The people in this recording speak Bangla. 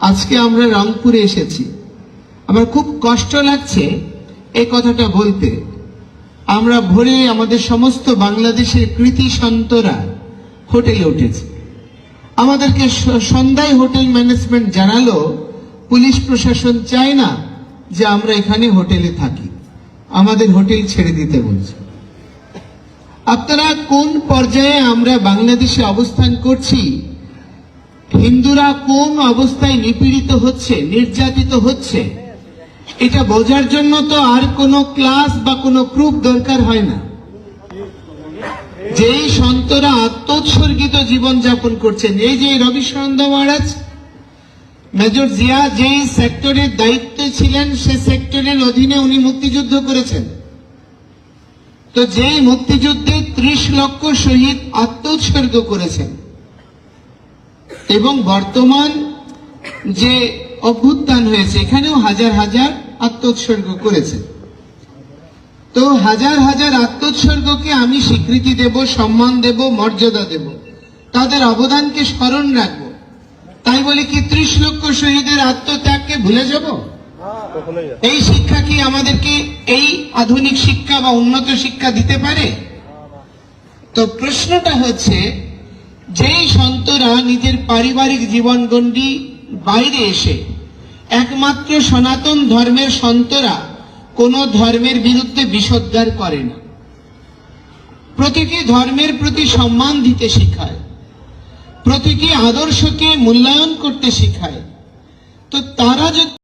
আজকে আমরা রংপুরে এসেছি। আমার খুব কষ্ট লাগছে এই কথাটা বলতে। আমরা ভোরে আমাদের সমস্ত বাংলাদেশের কৃতি সন্তরা হোটেলে উঠেছে। আমাদেরকে সন্ধ্যায় হোটেল ম্যানেজমেন্ট জানালো পুলিশ প্রশাসন চায় না যে আমরা এখানে হোটেলে থাকি, আমাদের হোটেল ছেড়ে দিতে বলছে। আপনারা কোন পর্যায়ে আমরা বাংলাদেশে অবস্থান করছি, হিন্দুরা কোন অবস্থায় নিপীড়িত হচ্ছে, নির্যাতিত হচ্ছে, এটা বোঝার জন্য তো আর কোনো ক্লাস বা কোনো প্রুফ দরকার হয় না। যেই সন্তরা আত্মোৎসর্গিত জীবন যাপন করছেন, এই যে রবিশানন্দ মহারাজ, মেজর জিয়া যেই সেক্টরের দায়িত্বে ছিলেন সে সেক্টরের অধীনে উনি মুক্তিযুদ্ধ করেছেন। তো যেই মুক্তিযুদ্ধে 30 লক্ষ শহীদ আত্মোৎসর্গ করেছেন এবং বর্তমান যে অভ্যুত্থান হয়েছে এখানেও হাজার হাজার আত্মোৎসর্গ করেছেন। তো হাজার হাজার আত্মোৎসর্গকে আমি স্বীকৃতি দেব, সম্মান দেব, মর্যাদা দেব, তাদের অবদানকে স্মরণ রাখবো। তাই বলে কি 30 লক্ষ শহীদের আত্মত্যাগকে ভুলে যাব? এই শিক্ষা কি আমাদেরকে এই আধুনিক শিক্ষা বা উন্নত শিক্ষা দিতে পারে? তো প্রশ্নটা হচ্ছে, যেই সন্তরা নিজের পারিবারিক জীবনগণ্ডি বাইরে এসে একমাত্র সনাতন ধর্মের সন্তরা কোন ধর্মের বিরুদ্ধে বিষোদ্গার করে না, প্রতিটি ধর্মের প্রতি সম্মান দিতে শেখায়, প্রতিটি আদর্শকে মূল্যায়ন করতে শেখায়, তো তারা যদি